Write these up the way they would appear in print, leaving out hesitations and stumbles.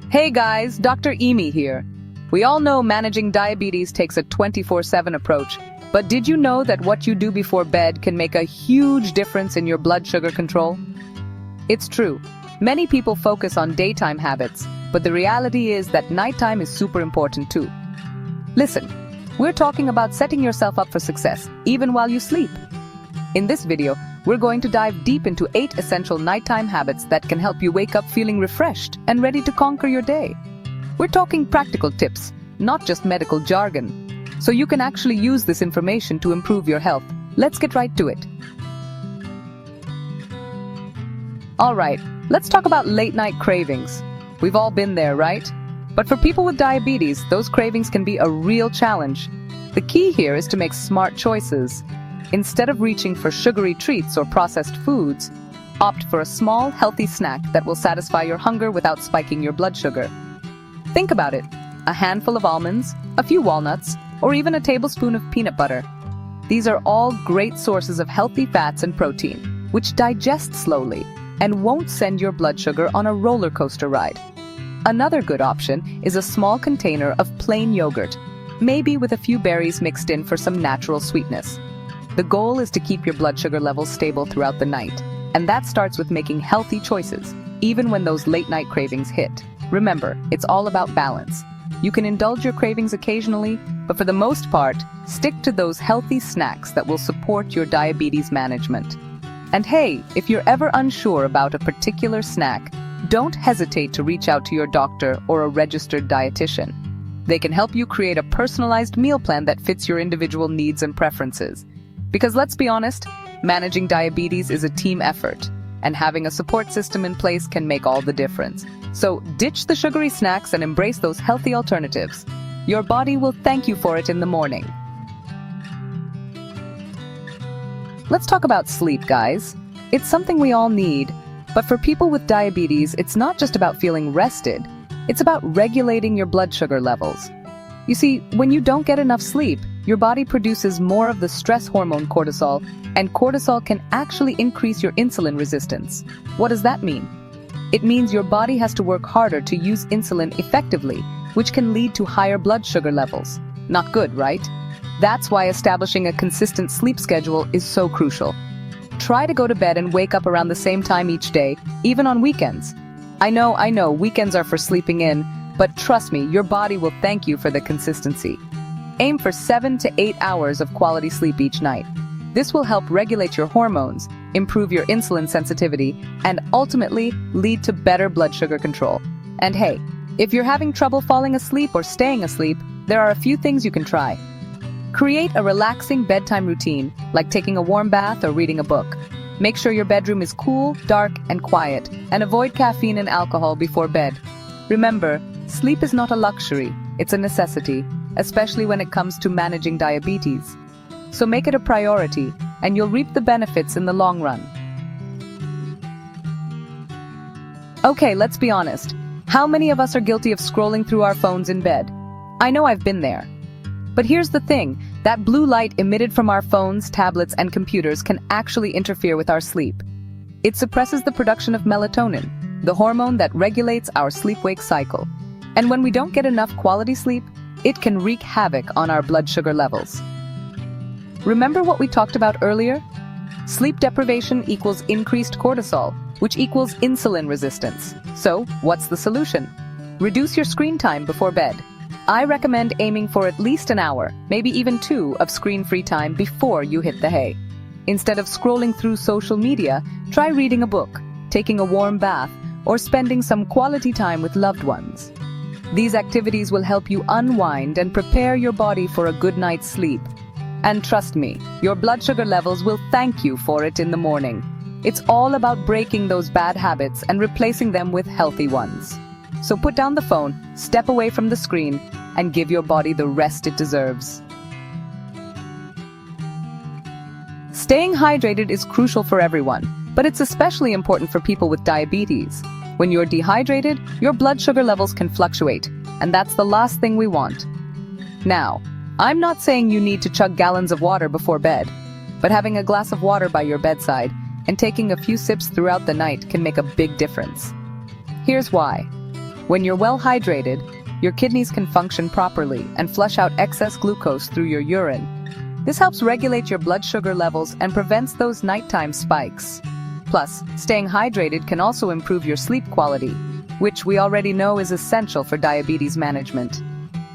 Hey guys, Dr. Emi here. We all know managing diabetes takes a 24/7 approach, but did you know that what you do before bed can make a huge difference in your blood sugar control? It's true. Many people focus on daytime habits, but the reality is that nighttime is super important too. Listen, we're talking about setting yourself up for success, even while you sleep. In this video, we're going to dive deep into 8 essential nighttime habits that can help you wake up feeling refreshed and ready to conquer your day. We're talking practical tips, not just medical jargon, so you can actually use this information to improve your health. Let's get right to it. Alright, let's talk about late-night cravings. We've all been there, right? But for people with diabetes, those cravings can be a real challenge. The key here is to make smart choices. Instead of reaching for sugary treats or processed foods, opt for a small, healthy snack that will satisfy your hunger without spiking your blood sugar. Think about it. A handful of almonds, a few walnuts, or even a tablespoon of peanut butter. These are all great sources of healthy fats and protein, which digest slowly and won't send your blood sugar on a roller coaster ride. Another good option is a small container of plain yogurt, maybe with a few berries mixed in for some natural sweetness. The goal is to keep your blood sugar levels stable throughout the night, and that starts with making healthy choices, even when those late-night cravings hit. Remember, it's all about balance. You can indulge your cravings occasionally, but for the most part, stick to those healthy snacks that will support your diabetes management. And hey, if you're ever unsure about a particular snack, don't hesitate to reach out to your doctor or a registered dietitian. They can help you create a personalized meal plan that fits your individual needs and preferences. Because let's be honest, managing diabetes is a team effort, and having a support system in place can make all the difference. So ditch the sugary snacks and embrace those healthy alternatives. Your body will thank you for it in the morning. Let's talk about sleep, guys. It's something we all need, but for people with diabetes, it's not just about feeling rested. It's about regulating your blood sugar levels. You see, when you don't get enough sleep, your body produces more of the stress hormone cortisol, and cortisol can actually increase your insulin resistance. What does that mean? It means your body has to work harder to use insulin effectively, which can lead to higher blood sugar levels. Not good, right? That's why establishing a consistent sleep schedule is so crucial. Try to go to bed and wake up around the same time each day, even on weekends. I know, weekends are for sleeping in, but trust me, your body will thank you for the consistency. Aim for 7 to 8 hours of quality sleep each night. This will help regulate your hormones, improve your insulin sensitivity, and ultimately lead to better blood sugar control. And hey, if you're having trouble falling asleep or staying asleep, there are a few things you can try. Create a relaxing bedtime routine, like taking a warm bath or reading a book. Make sure your bedroom is cool, dark, and quiet, and avoid caffeine and alcohol before bed. Remember, sleep is not a luxury, it's a necessity, especially when it comes to managing diabetes. So make it a priority, and you'll reap the benefits in the long run. Okay, let's be honest. How many of us are guilty of scrolling through our phones in bed? I know I've been there. But here's the thing, that blue light emitted from our phones, tablets, and computers can actually interfere with our sleep. It suppresses the production of melatonin, the hormone that regulates our sleep-wake cycle. And when we don't get enough quality sleep, it can wreak havoc on our blood sugar levels. Remember what we talked about earlier? Sleep deprivation equals increased cortisol, which equals insulin resistance. So, what's the solution? Reduce your screen time before bed. I recommend aiming for at least an hour, maybe even 2, of screen-free time before you hit the hay. Instead of scrolling through social media, try reading a book, taking a warm bath, or spending some quality time with loved ones. These activities will help you unwind and prepare your body for a good night's sleep. And trust me, your blood sugar levels will thank you for it in the morning. It's all about breaking those bad habits and replacing them with healthy ones. So put down the phone, step away from the screen, and give your body the rest it deserves. Staying hydrated is crucial for everyone, but it's especially important for people with diabetes. When you're dehydrated, your blood sugar levels can fluctuate, and that's the last thing we want. Now, I'm not saying you need to chug gallons of water before bed, but having a glass of water by your bedside and taking a few sips throughout the night can make a big difference. Here's why. When you're well hydrated, your kidneys can function properly and flush out excess glucose through your urine. This helps regulate your blood sugar levels and prevents those nighttime spikes. Plus, staying hydrated can also improve your sleep quality, which we already know is essential for diabetes management.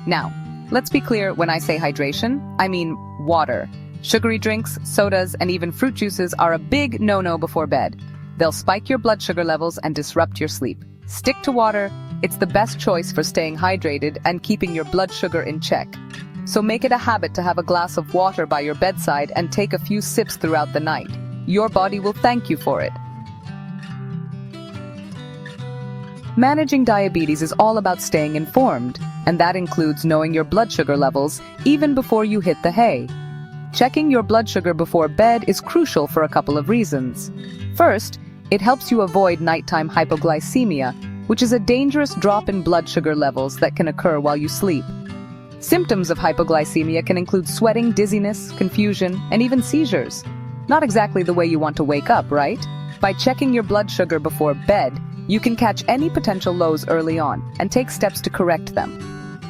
Now, let's be clear, when I say hydration, I mean water. Sugary drinks, sodas, and even fruit juices are a big no-no before bed. They'll spike your blood sugar levels and disrupt your sleep. Stick to water. It's the best choice for staying hydrated and keeping your blood sugar in check. So make it a habit to have a glass of water by your bedside and take a few sips throughout the night. Your body will thank you for it. Managing diabetes is all about staying informed, and that includes knowing your blood sugar levels even before you hit the hay. Checking your blood sugar before bed is crucial for a couple of reasons. First, it helps you avoid nighttime hypoglycemia, which is a dangerous drop in blood sugar levels that can occur while you sleep. Symptoms of hypoglycemia can include sweating, dizziness, confusion, and even seizures. Not exactly the way you want to wake up, right? By checking your blood sugar before bed, you can catch any potential lows early on and take steps to correct them.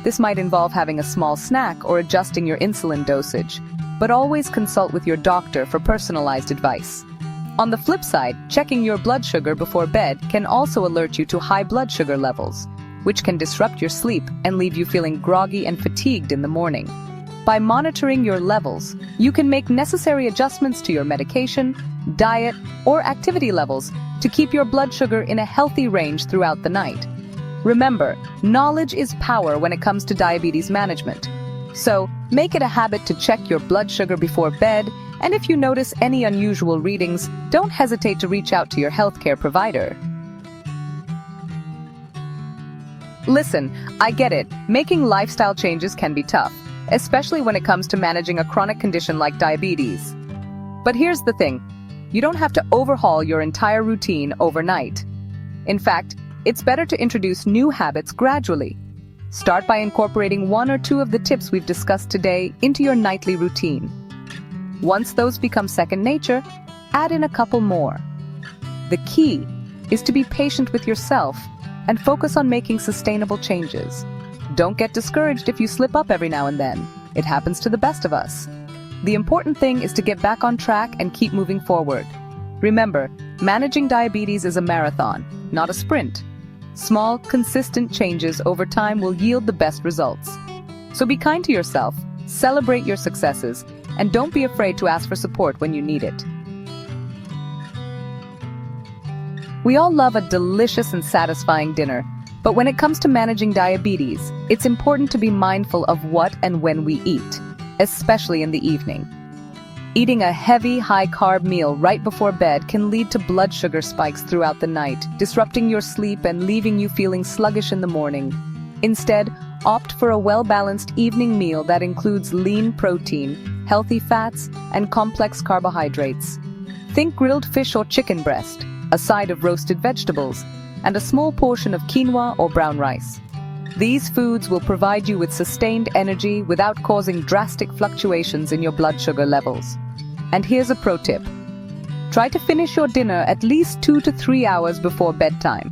This might involve having a small snack or adjusting your insulin dosage, but always consult with your doctor for personalized advice. On the flip side, checking your blood sugar before bed can also alert you to high blood sugar levels, which can disrupt your sleep and leave you feeling groggy and fatigued in the morning. By monitoring your levels, you can make necessary adjustments to your medication, diet, or activity levels to keep your blood sugar in a healthy range throughout the night. Remember, knowledge is power when it comes to diabetes management. So, make it a habit to check your blood sugar before bed, and if you notice any unusual readings, don't hesitate to reach out to your healthcare provider. Listen, I get it. Making lifestyle changes can be tough, especially when it comes to managing a chronic condition like diabetes. But here's the thing. You don't have to overhaul your entire routine overnight. In fact, it's better to introduce new habits gradually. Start by incorporating one or two of the tips we've discussed today into your nightly routine. Once those become second nature, add in a couple more. The key is to be patient with yourself and focus on making sustainable changes. Don't get discouraged if you slip up every now and then. It happens to the best of us. The important thing is to get back on track and keep moving forward. Remember, managing diabetes is a marathon, not a sprint. Small, consistent changes over time will yield the best results. So be kind to yourself, celebrate your successes, and don't be afraid to ask for support when you need it. We all love a delicious and satisfying dinner, but when it comes to managing diabetes, it's important to be mindful of what and when we eat, especially in the evening. Eating a heavy, high-carb meal right before bed can lead to blood sugar spikes throughout the night, disrupting your sleep and leaving you feeling sluggish in the morning. Instead, opt for a well-balanced evening meal that includes lean protein, healthy fats, and complex carbohydrates. Think grilled fish or chicken breast, a side of roasted vegetables, and a small portion of quinoa or brown rice. These foods will provide you with sustained energy without causing drastic fluctuations in your blood sugar levels. And here's a pro tip. Try to finish your dinner at least 2 to 3 hours before bedtime.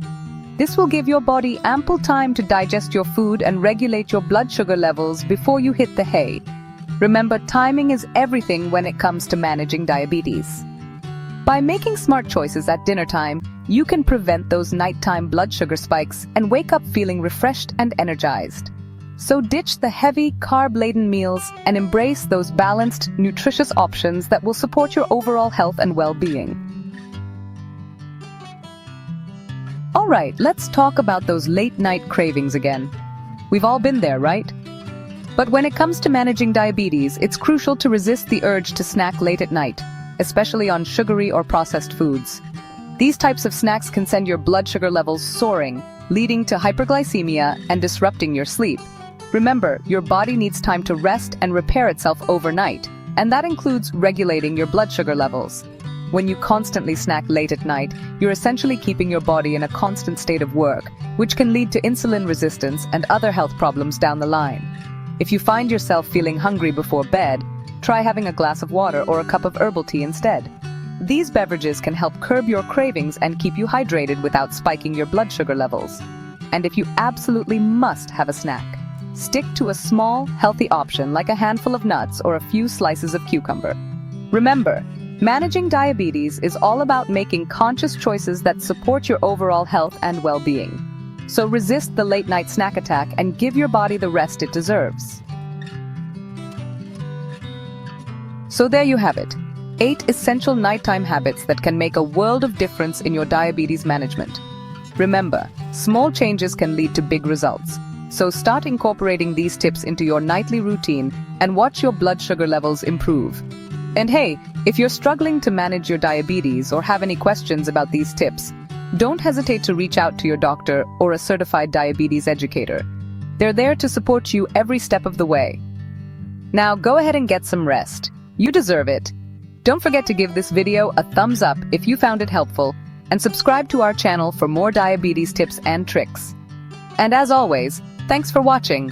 This will give your body ample time to digest your food and regulate your blood sugar levels before you hit the hay. Remember, timing is everything when it comes to managing diabetes. By making smart choices at dinner time, you can prevent those nighttime blood sugar spikes and wake up feeling refreshed and energized. So ditch the heavy, carb-laden meals and embrace those balanced, nutritious options that will support your overall health and well-being. All right, let's talk about those late-night cravings again. We've all been there, right? But when it comes to managing diabetes, it's crucial to resist the urge to snack late at night, especially on sugary or processed foods. These types of snacks can send your blood sugar levels soaring, leading to hyperglycemia and disrupting your sleep. Remember, your body needs time to rest and repair itself overnight, and that includes regulating your blood sugar levels. When you constantly snack late at night, you're essentially keeping your body in a constant state of work, which can lead to insulin resistance and other health problems down the line. If you find yourself feeling hungry before bed, try having a glass of water or a cup of herbal tea instead. These beverages can help curb your cravings and keep you hydrated without spiking your blood sugar levels. and if you absolutely must have a snack, stick to a small, healthy option like a handful of nuts or a few slices of cucumber. Remember, managing diabetes is all about making conscious choices that support your overall health and well-being. So resist the late-night snack attack and give your body the rest it deserves. So there you have it, 8 essential nighttime habits that can make a world of difference in your diabetes management. Remember, small changes can lead to big results. So start incorporating these tips into your nightly routine and watch your blood sugar levels improve. And hey, if you're struggling to manage your diabetes or have any questions about these tips, don't hesitate to reach out to your doctor or a certified diabetes educator. They're there to support you every step of the way. Now go ahead and get some rest. You deserve it. Don't forget to give this video a thumbs up if you found it helpful, and subscribe to our channel for more diabetes tips and tricks. And as always, thanks for watching.